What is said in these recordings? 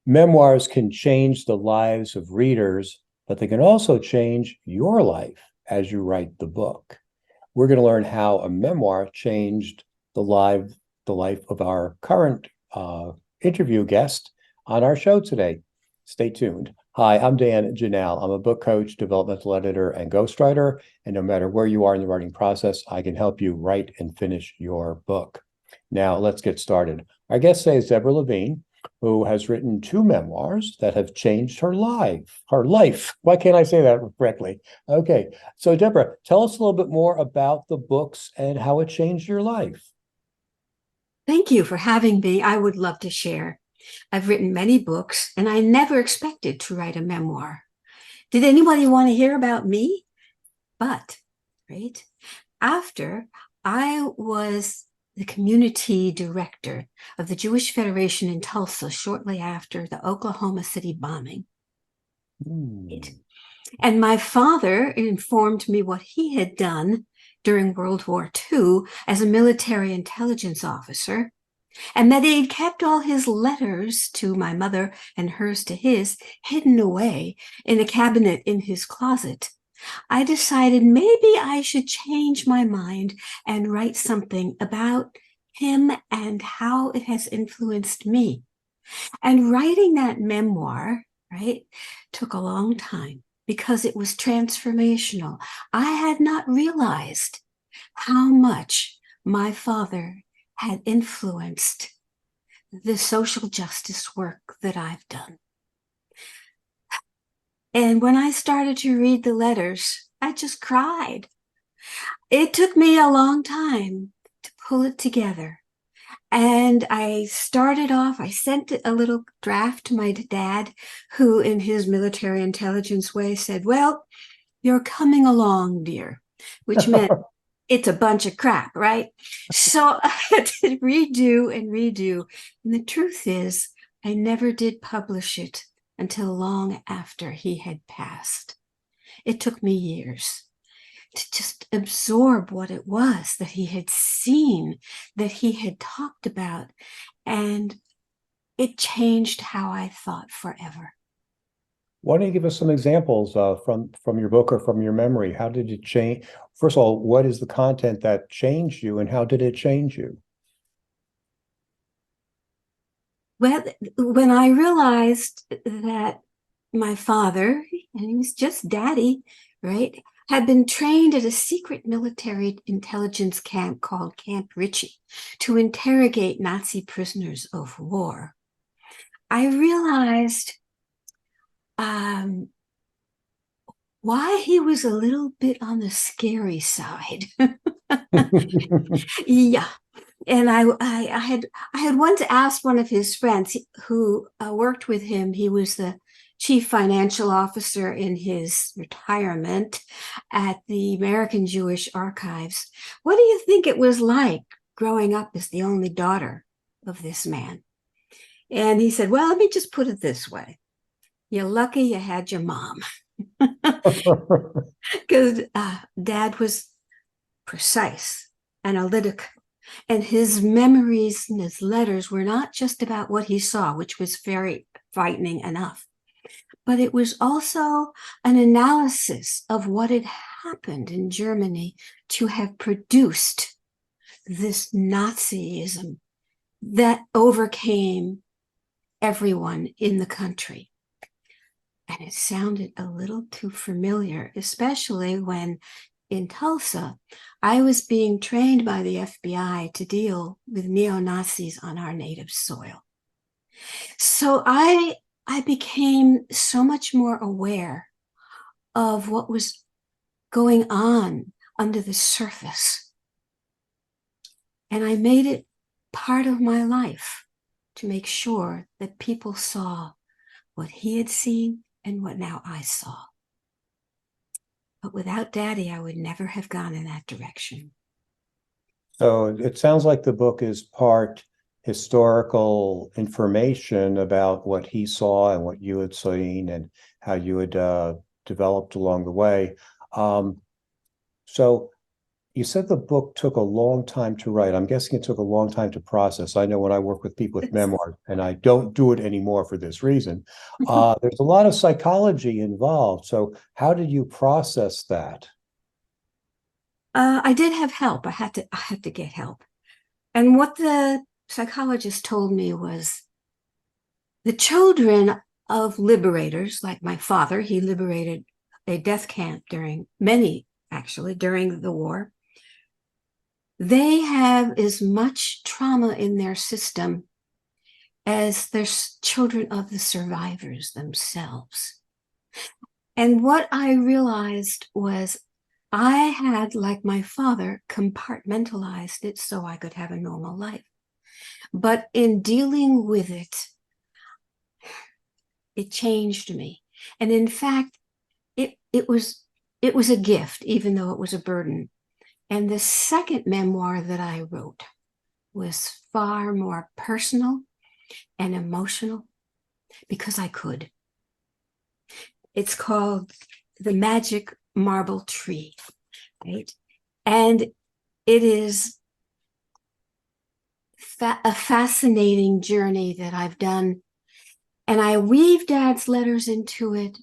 Memoirs can change the lives of readers, but they can also change your life as you write the book. We're going to learn how a memoir changed the life of our current interview guest on our show today. Stay tuned. Hi, I'm Dan Janal. I'm a book coach, developmental editor, and ghostwriter. And no matter where you are in the writing process, I can help you write and finish your book. Now, let's get started. Our guest today is Deborah Levine, who has written 2 memoirs that have changed her life. Her life. Why can't I say that correctly? Okay. So, Deborah, tell us a little bit more about the books and how it changed your life. Thank you for having me. I would love to share. I've written many books, and I never expected to write a memoir. Did anybody want to hear about me? But, right, after I was the community director of the Jewish Federation in Tulsa shortly after the Oklahoma City bombing. And my father informed me what he had done during World War II as a military intelligence officer, and that he'd kept all his letters to my mother and hers to his hidden away in a cabinet in his closet. I decided maybe I should change my mind and write something about him and how it has influenced me. And writing that memoir, right, took a long time because it was transformational. I had not realized how much my father had influenced the social justice work that I've done. And when I started to read the letters, I just cried. It took me a long time to pull it together. And I started off, I sent a little draft to my dad, who in his military intelligence way said, "Well, you're coming along, dear," which meant it's a bunch of crap, right? So I had to redo and redo. And the truth is, I never did publish it until long after he had passed. It took me years to just absorb what it was that he had seen, that he had talked about, and it changed how I thought forever. Why don't you give us some examples from your book or from your memory? How did it change? First of all, what is the content that changed you, and how did it change you? Well, when I realized that my father, and he was just daddy, right, had been trained at a secret military intelligence camp called Camp Ritchie to interrogate Nazi prisoners of war, I realized why he was a little bit on the scary side. Yeah. And I had once asked one of his friends who worked with him. He was the chief financial officer in his retirement at the American Jewish Archives. What do you think it was like growing up as the only daughter of this man? And he said, "Well, let me just put it this way. You're lucky you had your mom." Because dad was precise, analytic, and his memories and his letters were not just about what he saw, which was very frightening enough, but it was also an analysis of what had happened in Germany to have produced this Nazism that overcame everyone in the country. And it sounded a little too familiar, especially when in Tulsa, I was being trained by the FBI to deal with neo-Nazis on our native soil. So I became so much more aware of what was going on under the surface. And I made it part of my life to make sure that people saw what he had seen and what now I saw. But without Daddy, I would never have gone in that direction. So it sounds like the book is part historical information about what he saw and what you had seen and how you had developed along the way. So You said the book took a long time to write. I'm guessing it took a long time to process. I know when I work with people with memoirs, and I don't do it anymore for this reason, there's a lot of psychology involved. So how did you process that? I did have help. I had to get help. And what the psychologist told me was the children of liberators, like my father, he liberated a death camp during during the war. They have as much trauma in their system as their children of the survivors themselves. And what I realized was I had, like my father, compartmentalized it so I could have a normal life. But in dealing with it, it changed me. And in fact, it was a gift, even though it was a burden. And the second memoir that I wrote was far more personal and emotional because I could. It's called The Magic Marble Tree, right? And it is a fascinating journey that I've done. And I weave Dad's letters into it,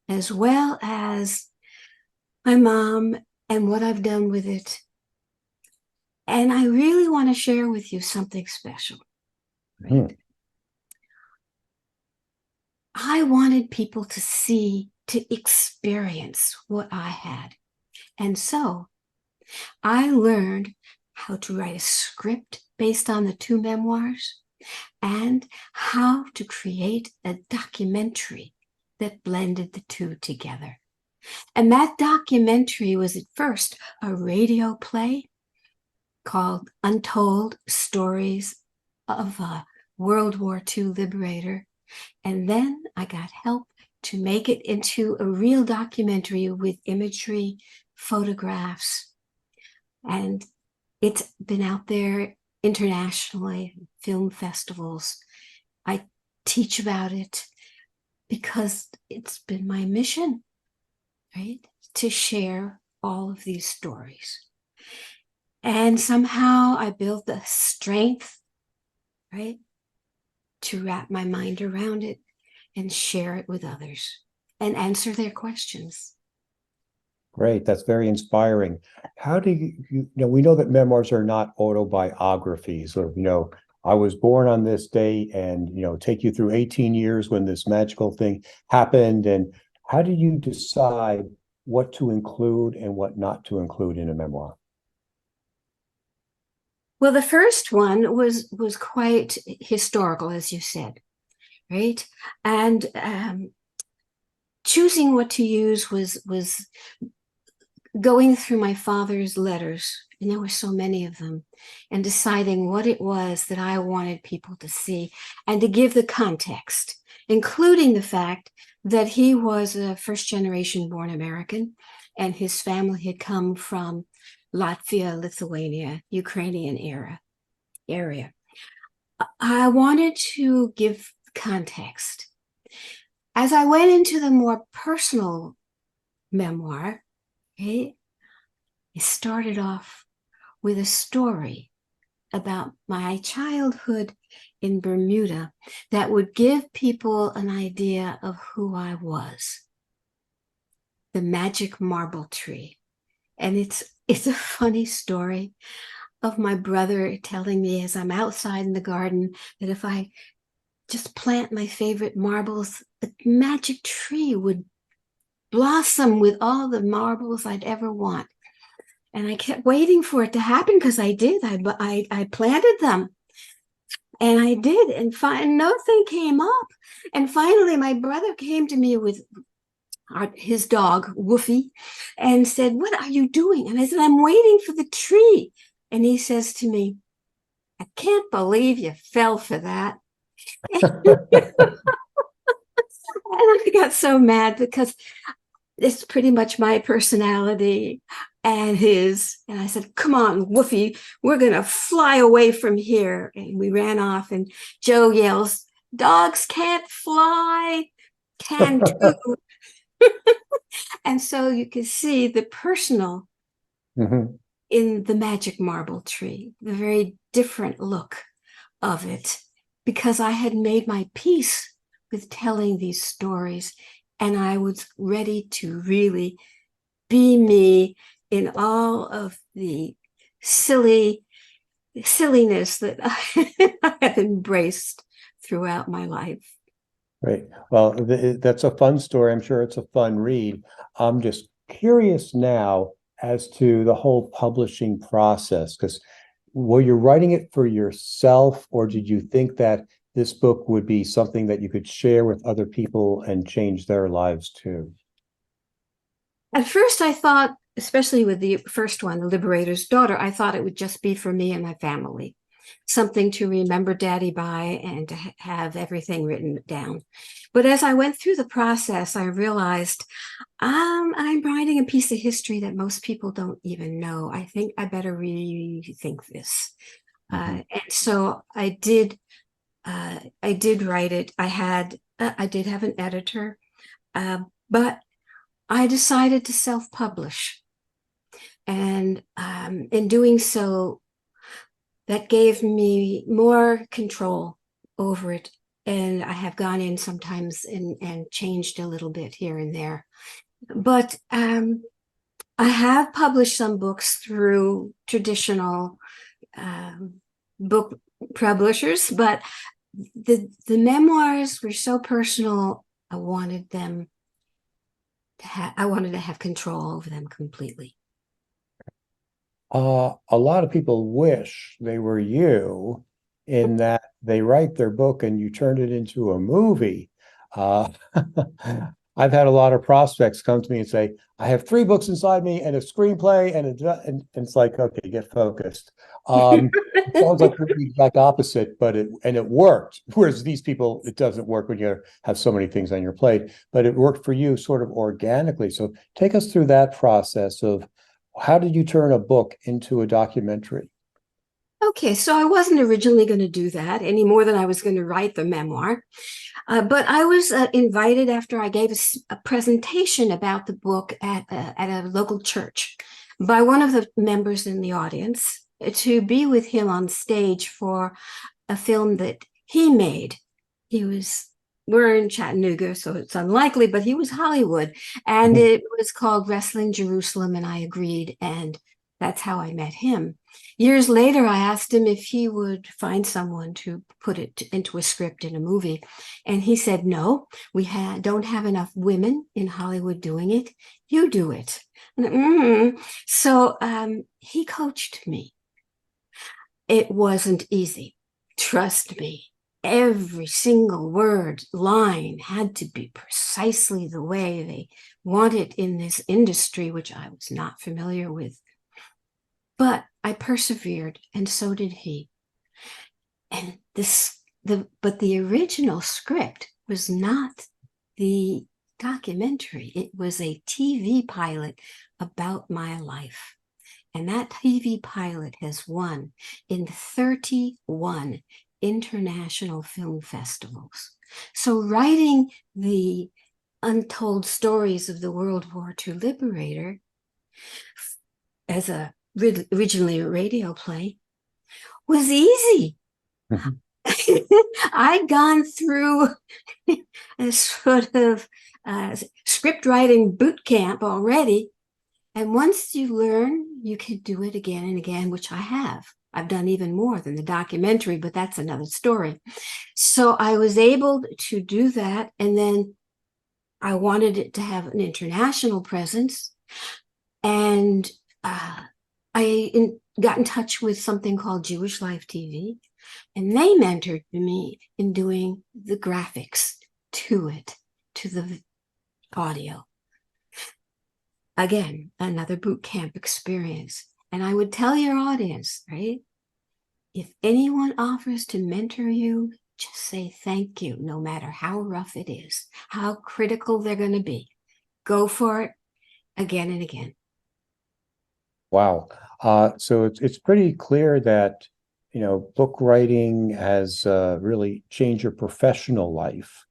as well as my mom and what I've done with it. And I really want to share with you something special, right? Hmm. I wanted people to see, to experience what I had. And so I learned how to write a script based on the two memoirs and how to create a documentary that blended the two together. And that documentary was at first a radio play called Untold Stories of a World War II Liberator. And then I got help to make it into a real documentary with imagery, photographs, and it's been out there internationally, film festivals. I teach about it because it's been my mission, right? To share all of these stories. And somehow I built the strength, right, to wrap my mind around it and share it with others and answer their questions. Great. That's very inspiring. How do we know that memoirs are not autobiographies or, I was born on this day and, take you through 18 years when this magical thing happened. And how do you decide what to include and what not to include in a memoir? Well, the first one was quite historical, as you said, right? And choosing what to use was going through my father's letters, and there were so many of them, and deciding what it was that I wanted people to see and to give the context, including the fact that he was a first generation born American and his family had come from Latvia, Lithuania, Ukrainian area. I wanted to give context. As I went into the more personal memoir, okay, I started off with a story about my childhood in Bermuda that would give people an idea of who I was. The Magic Marble Tree. And it's a funny story of my brother telling me as I'm outside in the garden that if I just plant my favorite marbles, a magic tree would blossom with all the marbles I'd ever want. And I kept waiting for it to happen because I did. I planted them. And I did. And nothing came up. And finally, my brother came to me with his dog, Woofy, and said, "What are you doing?" And I said, "I'm waiting for the tree." And he says to me, "I can't believe you fell for that." And I got so mad because it's pretty much my personality and his. And I said, "Come on, Woofy, we're going to fly away from here." And we ran off, and Joe yells, "Dogs can't fly, can too." And so you can see the personal Mhm. in the magic marble tree, the very different look of it, because I had made my peace with telling these stories and I was ready to really be me in all of the silliness that I have embraced throughout my life. Right. Well, that's a fun story. I'm sure it's a fun read. I'm just curious now as to the whole publishing process, because were you writing it for yourself, or did you think that this book would be something that you could share with other people and change their lives too? At first, I thought, especially with the first one, The Liberator's Daughter, I thought it would just be for me and my family, something to remember Daddy by and to have everything written down. But as I went through the process, I realized I'm writing a piece of history that most people don't even know. I think I better rethink this. Mhm. And so I did. I did write it. I did have an editor, but I decided to self-publish, and in doing so, that gave me more control over it. And I have gone in sometimes and changed a little bit here and there. But I have published some books through traditional um, book publishers, but the memoirs were so personal. I wanted to have control over them completely. A lot of people wish they were you in that they write their book and you turn it into a movie. Uh, I've had a lot of prospects come to me and say, I have three books inside me and a screenplay, and it's like, okay, get focused. It sounds like you're the exact opposite, but it worked. Whereas these people, it doesn't work when you have so many things on your plate, but it worked for you sort of organically. So take us through that process of how did you turn a book into a documentary? Okay, so I wasn't originally going to do that any more than I was going to write the memoir. But I was invited after I gave a presentation about the book at a local church by one of the members in the audience to be with him on stage for a film that he made. He was, we're in Chattanooga, so it's unlikely, but he was Hollywood. And Mhm. it was called Wrestling Jerusalem, and I agreed. And that's how I met him. Years later, I asked him if he would find someone to put it into a script in a movie. And he said, no, don't have enough women in Hollywood doing it. You do it. So he coached me. It wasn't easy. Trust me. Every single word, line had to be precisely the way they want it in this industry, which I was not familiar with. But I persevered, and so did he. And but the original script was not the documentary. It was a TV pilot about my life. And that TV pilot has won in 31 international film festivals. So writing the untold stories of the World War II liberator as originally a radio play was easy. Mhm. I'd gone through a sort of script writing boot camp already. And once you learn, you can do it again and again, which I have. I've done even more than the documentary, but that's another story. So I was able to do that. And then I wanted it to have an international presence. And got in touch with something called Jewish Life TV, and they mentored me in doing the graphics to it, to the audio. Again, another boot camp experience. And I would tell your audience, right? If anyone offers to mentor you, just say thank you, no matter how rough it is, how critical they're going to be. Go for it again and again. Wow. So it's pretty clear that, book writing has really changed your professional life.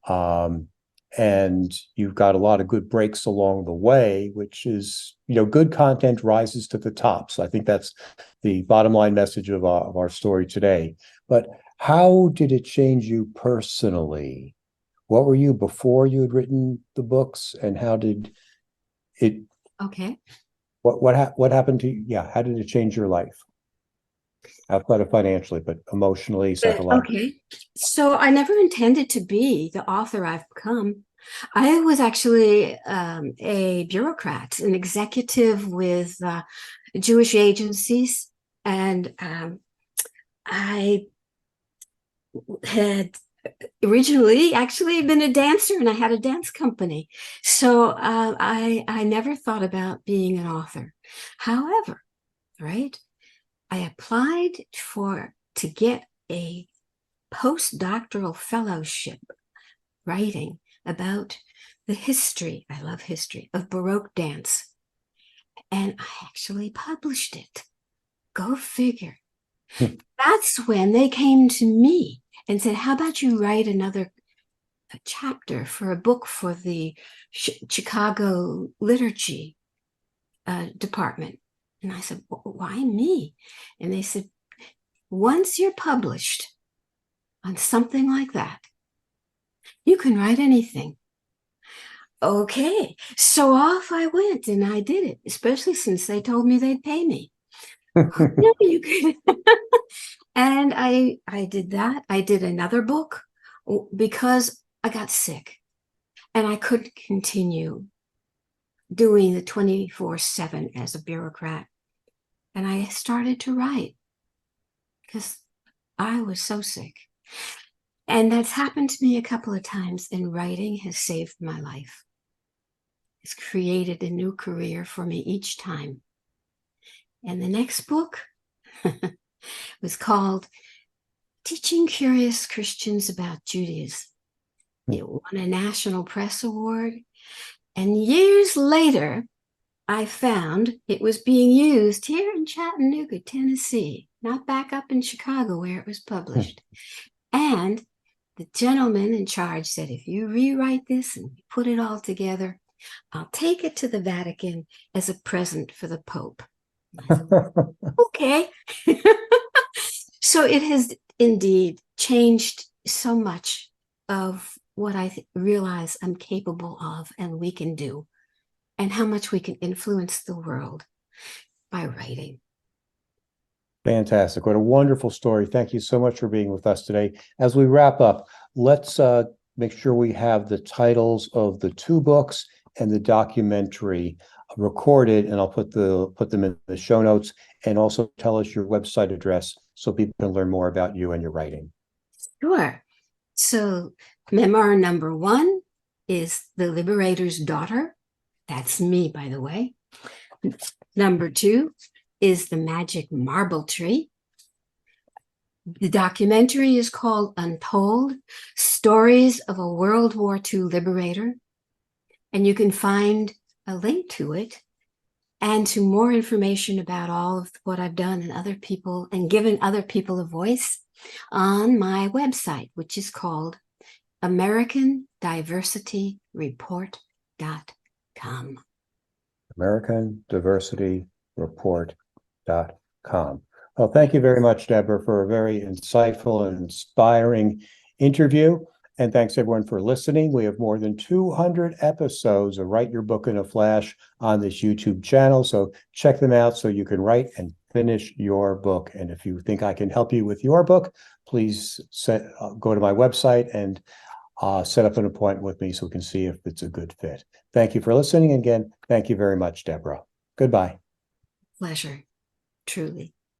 Um, and you've got a lot of good breaks along the way, which is, good content rises to the top. So I think that's the bottom line message of our story today. But how did it change you personally? What were you before you had written the books, and how did it? Okay. What happened to you? Yeah, how did it change your life? Outside of financially, but emotionally, psychologically. Okay. So I never intended to be the author I've become. I was actually a bureaucrat, an executive with Jewish agencies, and I had originally actually been a dancer, and I had a dance company. So I never thought about being an author. However, right, I applied to get a postdoctoral fellowship writing about the history, I love history, of Baroque dance. And I actually published it. Go figure. That's when they came to me and said, how about you write another chapter for a book for the Chicago liturgy department? And I said, why me? And they said, once you're published on something like that, you can write anything. Okay. So off I went and I did it, especially since they told me they'd pay me. No, you could. And I did that. I did another book because I got sick and I couldn't continue doing the 24/7 as a bureaucrat. And I started to write because I was so sick. And that's happened to me a couple of times, and writing has saved my life. It's created a new career for me each time. And the next book was called Teaching Curious Christians About Judaism. It won a National Press Award. And years later, I found it was being used here in Chattanooga, Tennessee, not back up in Chicago where it was published. And the gentleman in charge said, if you rewrite this and put it all together, I'll take it to the Vatican as a present for the Pope. I said, okay. So it has indeed changed so much of what I realize I'm capable of and we can do, and how much we can influence the world by writing. Fantastic. What a wonderful story. Thank you so much for being with us today. As we wrap up, let's make sure we have the titles of the two books and the documentary recorded, and I'll put them in the show notes, and also tell us your website address so people can learn more about you and your writing. Sure. So memoir number 1 is The Liberator's Daughter. That's me, by the way. Number 2 is The Magic Marble Tree. The documentary is called Untold, Stories of a World War II Liberator. And you can find a link to it and to more information about all of what I've done and other people and given other people a voice on my website, which is called AmericanDiversityReport.com. AmericanDiversityReport.com. Well, thank you very much, Deborah, for a very insightful and inspiring interview. And thanks everyone for listening. We have more than 200 episodes of Write Your Book in a Flash on this YouTube channel. So check them out so you can write and finish your book. And if you think I can help you with your book, please go to my website and set up an appointment with me so we can see if it's a good fit. Thank you for listening. Again, thank you very much, Deborah. Goodbye. Pleasure, truly.